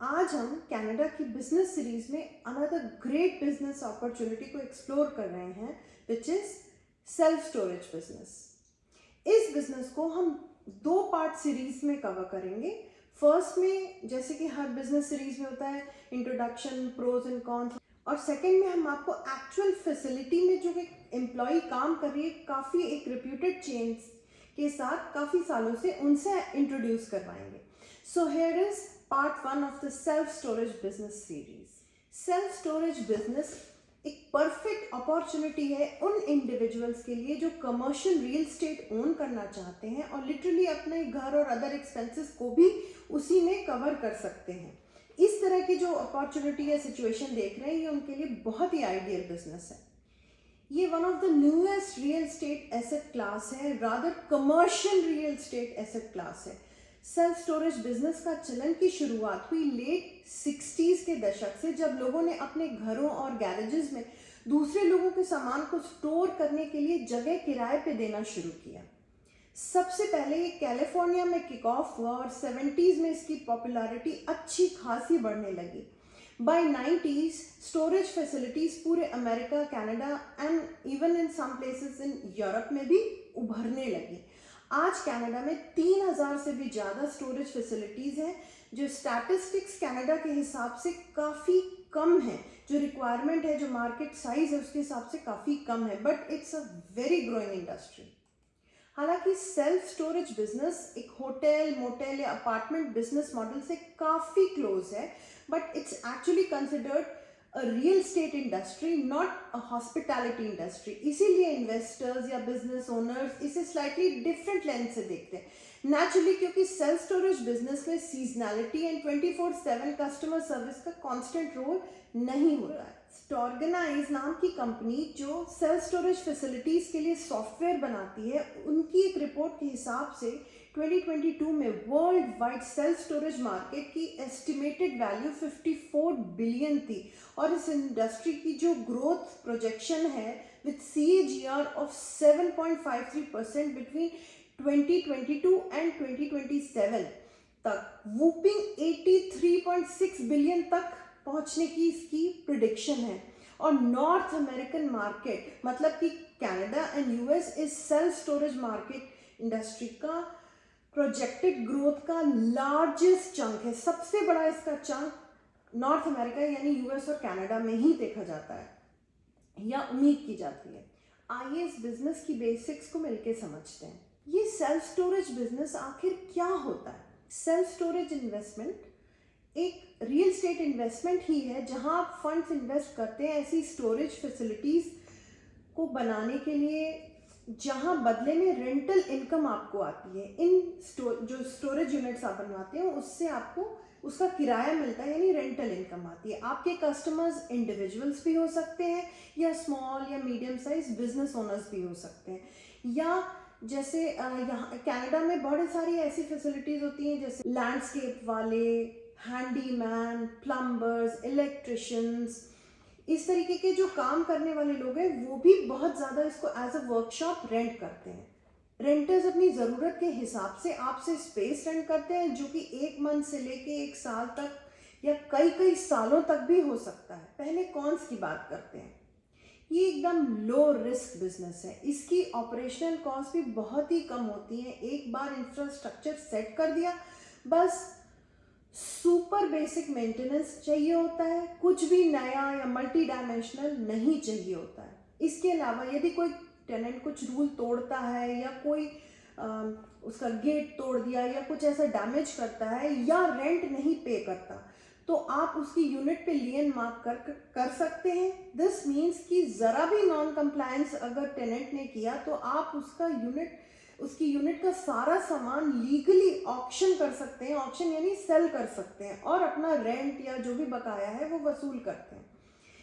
आज हम कनाडा की बिजनेस सीरीज में अनदर ग्रेट बिजनेस अपॉर्चुनिटी को एक्सप्लोर कर रहे हैं which is self storage business. इस बिजनेस को हम दो पार्ट सीरीज में कवर करेंगे। फर्स्ट में जैसे कि हर बिजनेस सीरीज में होता है इंट्रोडक्शन, प्रोज एंड कॉन्स, और सेकंड में हम आपको एक्चुअल फैसिलिटी में जो एक एम्प्लॉय काम कर रही है काफ़ी एक रिप्यूटेड चेन्स के साथ काफ़ी सालों से, उनसे इंट्रोड्यूस करवाएंगे। So here is part one of the self storage business series. Self storage business एक परफेक्ट अपॉर्चुनिटी है उन इंडिविजुअल्स के लिए जो कमर्शियल रियल स्टेट ओन करना चाहते हैं और लिटरली अपने घर और अदर एक्सपेंसेस को भी उसी में कवर कर सकते हैं। इस तरह की जो अपॉर्चुनिटी या सिचुएशन देख रहे हैं ये उनके लिए बहुत ही आइडियल बिजनेस है। ये one of the newest real estate asset class है, rather commercial real estate asset class है। सेल्फ स्टोरेज बिजनेस का चलन की शुरुआत हुई लेट 60s के दशक से, जब लोगों ने अपने घरों और गैरेजेस में दूसरे लोगों के सामान को स्टोर करने के लिए जगह किराए पे देना शुरू किया। सबसे पहले ये कैलिफोर्निया में किक ऑफ हुआ और 70s में इसकी पॉपुलैरिटी अच्छी खासी बढ़ने लगी। बाय 90s स्टोरेज फैसिलिटीज पूरे America, Canada and even in some places in Europe में भी उभरने लगी। आज कनाडा में 3000 से भी ज़्यादा स्टोरेज फैसिलिटीज़ हैं, जो स्टैटिस्टिक्स कनाडा के हिसाब से काफ़ी कम है। जो रिक्वायरमेंट है, जो मार्केट साइज है उसके हिसाब से काफ़ी कम है, but it's a very growing industry. हालांकि सेल्फ स्टोरेज बिजनेस एक होटल, मोटेल या अपार्टमेंट बिजनेस मॉडल से काफ़ी क्लोज है, but it's actually considered a real estate industry, not a hospitality industry. इसीलिए इन्वेस्टर्स या बिजनेस ओनर्स इसे स्लाइटली डिफरेंट लेंस से देखते हैं। नेचुरली, क्योंकि सेल्फ स्टोरेज बिजनेस में सीजनैलिटी एंड 24/7 कस्टमर सर्विस का कांस्टेंट रोल नहीं होता है। स्टॉर्गेनाइज नाम की कंपनी जो सेल्फ स्टोरेज फैसिलिटीज के लिए सॉफ्टवेयर बनाती है, उनकी एक रिपोर्ट के हिसाब से 2022 में world wide self storage market की एस्टिमेटेड वैल्यू 54 बिलियन थी, और इस इंडस्ट्री की जो ग्रोथ प्रोजेक्शन है with CAGR of 7.53% between 2022 and 2027 तक वूपिंग 83.6 बिलियन तक पहुंचने की इसकी प्रिडिक्शन है। और नॉर्थ अमेरिकन मार्केट, मतलब कि कनाडा एंड US इस सेल्फ स्टोरेज मार्केट इंडस्ट्री का प्रोजेक्टेड ग्रोथ का लार्जेस्ट चंक है। सबसे बड़ा इसका चंक नॉर्थ अमेरिका यानी US और कनाडा में ही देखा जाता है या उम्मीद की जाती है। आइए इस बिजनेस की बेसिक्स को मिलकर समझते हैं। ये सेल्फ स्टोरेज बिजनेस आखिर क्या होता है? सेल्फ स्टोरेज इन्वेस्टमेंट एक रियल स्टेट इन्वेस्टमेंट ही है जहां आप फंड्स इन्वेस्ट करते हैं ऐसी स्टोरेज फैसिलिटीज को बनाने के लिए जहां बदले में रेंटल इनकम आपको आती है। जो स्टोरेज यूनिट्स आप बनवाते हो उससे आपको उसका किराया मिलता है, यानी रेंटल इनकम आती है। आपके कस्टमर्स इंडिविजुअल्स भी हो सकते हैं या स्मॉल या मीडियम साइज बिजनेस ओनर्स भी हो सकते हैं, या जैसे यहाँ कनाडा में बहुत सारी ऐसी फैसिलिटीज होती हैं जैसे लैंडस्केप वाले, हैंडीमैन, प्लम्बर्स, इलेक्ट्रिशियंस, इस तरीके के जो काम करने वाले लोग हैं वो भी बहुत ज़्यादा इसको एज अ वर्कशॉप रेंट करते हैं। रेंटर्स अपनी ज़रूरत के हिसाब से आपसे स्पेस रेंट करते हैं, जो कि 1 मंथ से लेके 1 साल तक या कई कई सालों तक भी हो सकता है। पहले कॉन्स की बात करते हैं। ये एकदम लो रिस्क बिजनेस है। इसकी ऑपरेशनल कॉस्ट भी बहुत ही कम होती है। एक बार इंफ्रास्ट्रक्चर सेट कर दिया, बस सुपर बेसिक मेंटेनेंस चाहिए होता है, कुछ भी नया या मल्टी डायमेंशनल नहीं चाहिए होता है। इसके अलावा यदि कोई टेनेंट कुछ रूल तोड़ता है या कोई उसका गेट तोड़ दिया या कुछ ऐसा डैमेज करता है या रेंट नहीं पे करता, तो आप उसकी यूनिट पे लियन मार्क कर सकते हैं। दिस मीन्स कि ज़रा भी नॉन कंप्लायंस अगर टेनेंट ने किया तो आप उसकी यूनिट का सारा सामान लीगली ऑक्शन कर सकते हैं। ऑक्शन यानी सेल कर सकते हैं और अपना रेंट या जो भी बकाया है वो वसूल करते हैं।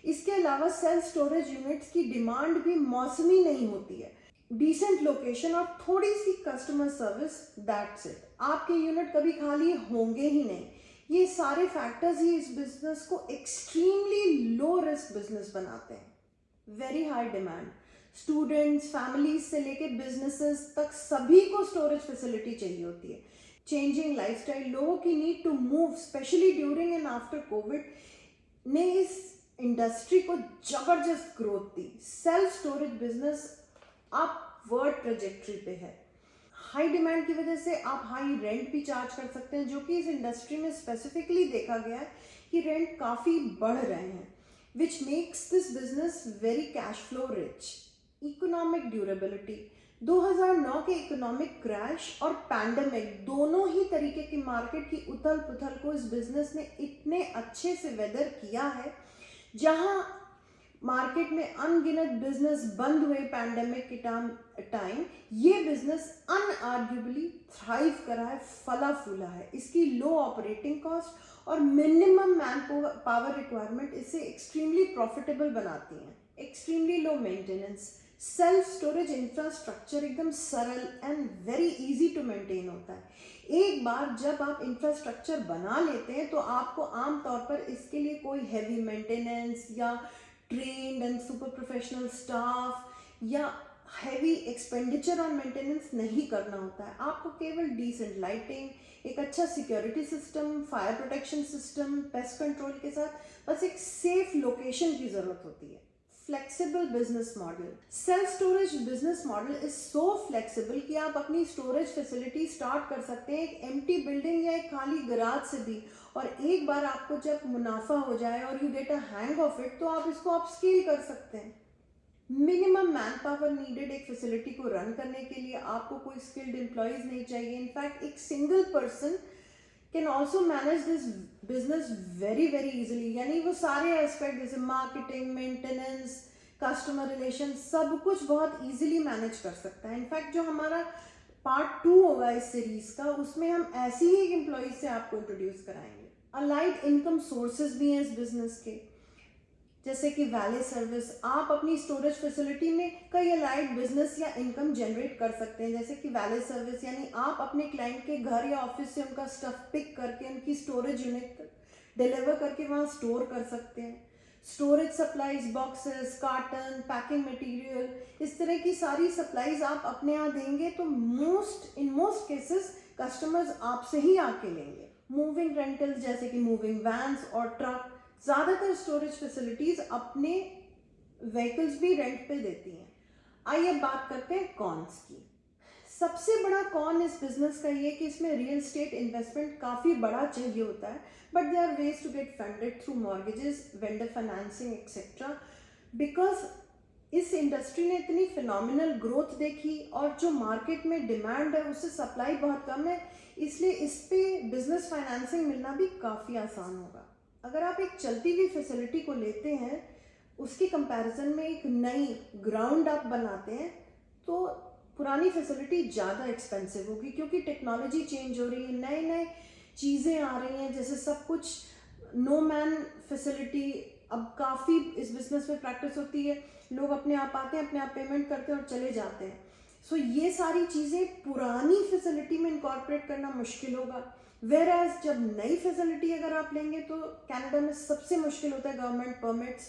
इसके अलावा सेल्फ स्टोरेज यूनिट्स की डिमांड भी मौसमी नहीं होती है। डिसेंट लोकेशन और थोड़ी C customer service, that's it. आपके यूनिट कभी खाली होंगे ही नहीं। ये सारे फैक्टर्स ही इस बिजनेस को एक्सट्रीमली लो रिस्क बिजनेस बनाते हैं। Very high demand, students, families से लेके बिजनेसेस तक सभी को स्टोरेज फैसिलिटी चाहिए होती है। चेंजिंग लाइफस्टाइल, लोगों की need to move specially during and after Covid ने इस इंडस्ट्री को जबरदस्त ग्रोथ दी। Self storage business upward trajectory पे है। हाई डिमांड की वजह से आप हाई रेंट भी चार्ज कर सकते हैं, जो कि इस इंडस्ट्री में स्पेसिफिकली देखा गया है कि रेंट काफ़ी बढ़ रहे हैं, which makes this business very cash flow rich. Economic durability, 2009 के इकोनॉमिक क्रैश और पैंडेमिक दोनों ही तरीके की मार्केट की उथल पुथल को इस बिजनेस ने इतने अच्छे से वेदर किया है। जहां मार्केट में अनगिनत बिजनेस बंद हुए पैंडेमिक के टाइम, ये बिजनेस अनआर्ग्यूबली थ्राइव करा है, फला फूला है। इसकी लो ऑपरेटिंग कॉस्ट और मिनिमम मैन पावर रिक्वायरमेंट इसे एक्सट्रीमली प्रॉफिटेबल बनाती हैं। Extremely low maintenance, self storage infrastructure एकदम सरल and very easy to maintain होता है। एक बार जब आप इंफ्रास्ट्रक्चर बना लेते हैं तो आपको आमतौर पर इसके लिए कोई हैवी मेंटेनेंस या trained and super professional staff या हैवी एक्सपेंडिचर ऑन मेंटेनेंस नहीं करना होता है। आपको केवल डिसेंट लाइटिंग, एक अच्छा security system, fire protection system, pest control के साथ बस एक सेफ लोकेशन की ज़रूरत होती है। Flexible business model, self storage business model is so flexible कि आप अपनी स्टोरेज फैसिलिटी स्टार्ट कर सकते हैं एक एम्प्टी बिल्डिंग या एक खाली गराज से भी, और एक बार आपको जब मुनाफा हो जाए और you get a hang of it तो आप इसको अपस्केल कर सकते हैं। मिनिमम मैन पावर नीडेड एक फैसिलिटी को रन करने के लिए, आपको कोई स्किल्ड एम्प्लॉयज नहीं चाहिए। इनफैक्ट एक single person can also manage this business very very easily, यानी वो सारे एस्पेक्ट जैसे मार्केटिंग, मेंटेनेंस, कस्टमर रिलेशन, सब कुछ बहुत इजीली मैनेज कर सकता है। इनफैक्ट जो हमारा पार्ट 2 होगा इस सीरीज का, उसमें हम ऐसी ही एम्प्लॉयज से आपको इंट्रोड्यूस कराएंगे। अलाइड इनकम सोर्सेज भी हैं इस बिजनेस के, जैसे कि वैले सर्विस। आप अपनी स्टोरेज फैसिलिटी में कई अलाइड बिजनेस या इनकम जनरेट कर सकते हैं, जैसे कि वैले सर्विस, यानी आप अपने क्लाइंट के घर या ऑफिस से उनका स्टफ पिक करके उनकी स्टोरेज यूनिट डिलीवर करके वहाँ स्टोर कर सकते हैं। Storage supplies, boxes, carton, packing material, इस तरह की सारी सप्लाईज आप अपने यहाँ देंगे तो इन मोस्ट केसेस कस्टमर्स आपसे ही आके लेंगे। मूविंग रेंटल्स, जैसे कि मूविंग वैन्स और ट्रक, ज़्यादातर स्टोरेज फैसिलिटीज़ अपने व्हीकल्स भी रेंट पे देती हैं। आइए बात करते हैं कॉन्स की। सबसे बड़ा कॉन इस बिजनेस का ये कि इसमें रियल एस्टेट इन्वेस्टमेंट काफ़ी बड़ा चाहिए होता है, but they are ways to get funded through mortgages, vendor financing etcetera. Because इस इंडस्ट्री ने इतनी फिनोमिनल ग्रोथ देखी और जो मार्केट में डिमांड है उससे सप्लाई बहुत कम है, इसलिए इस पे बिजनेस फाइनेंसिंग मिलना भी काफ़ी आसान होगा। अगर आप एक चलती हुई फैसिलिटी को लेते हैं, उसकी कंपैरिजन में एक नई ग्राउंड अप बनाते हैं, तो पुरानी फैसिलिटी ज़्यादा एक्सपेंसिव होगी, क्योंकि टेक्नोलॉजी चेंज हो रही है, नए नए चीज़ें आ रही हैं, जैसे सब कुछ नो मैन फैसिलिटी अब काफ़ी इस बिजनेस में प्रैक्टिस होती है। लोग अपने आप आते हैं, अपने आप पेमेंट करते हैं और चले जाते हैं। सो ये सारी चीज़ें पुरानी फैसिलिटी में इनकॉर्पोरेट करना मुश्किल होगा। वेर एज जब नई फैसिलिटी अगर आप लेंगे तो कनाडा में सबसे मुश्किल होता है गवर्नमेंट परमिट्स।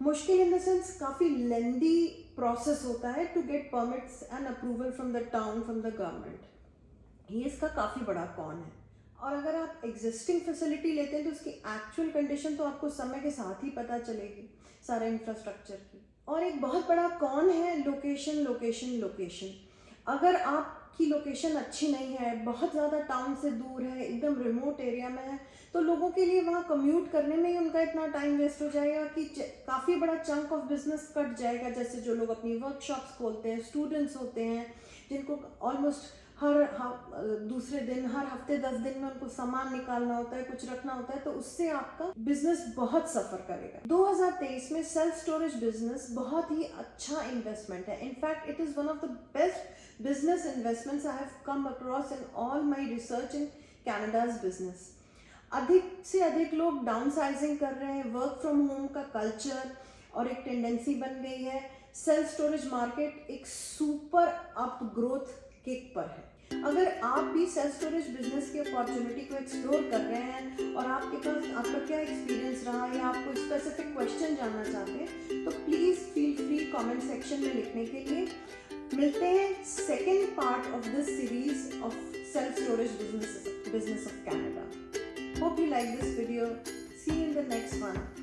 मुश्किल इन द सेंस काफ़ी लेंदी प्रोसेस होता है to get permits and approval from the town, from the government. ये इसका काफ़ी बड़ा कॉन है। और अगर आप एग्जिस्टिंग फैसिलिटी लेते हैं तो उसकी एक्चुअल कंडीशन तो आपको समय के साथ ही पता चलेगी, सारे इंफ्रास्ट्रक्चर की। और एक बहुत बड़ा कॉन है लोकेशन, लोकेशन, लोकेशन। अगर आपकी लोकेशन अच्छी नहीं है, बहुत ज़्यादा टाउन से दूर है, एकदम रिमोट एरिया में है, तो लोगों के लिए वहाँ कम्यूट करने में ही उनका इतना टाइम वेस्ट हो जाएगा कि काफ़ी बड़ा चंक ऑफ बिजनेस कट जाएगा। जैसे जो लोग अपनी वर्कशॉप्स खोलते हैं, स्टूडेंट्स होते हैं जिनको ऑलमोस्ट हर दूसरे दिन, हर हफ्ते 10 दिन में उनको सामान निकालना होता है, कुछ रखना होता है, तो उससे आपका बिजनेस बहुत सफ़र करेगा। 2023 में सेल्फ स्टोरेज बिजनेस बहुत ही अच्छा इन्वेस्टमेंट है। In fact it is one of the best business investments I have come across in all my research in Canada's business. अधिक से अधिक लोग डाउन साइजिंग कर रहे हैं, वर्क फ्रॉम होम का कल्चर और एक टेंडेंसी बन गई है। सेल्फ स्टोरेज मार्केट एक सुपर अप ग्रोथ किक पर है। अगर आप भी सेल्फ स्टोरेज बिजनेस की अपॉर्चुनिटी को एक्सप्लोर कर रहे हैं और आपके पास आपका क्या एक्सपीरियंस रहा या आप कोई स्पेसिफिक क्वेश्चन जानना चाहते हैं, तो please feel free comment section में लिखने के लिए। मिलते हैं second part of this series of self-storage business of Canada. Hope you like this video. See you in the next one.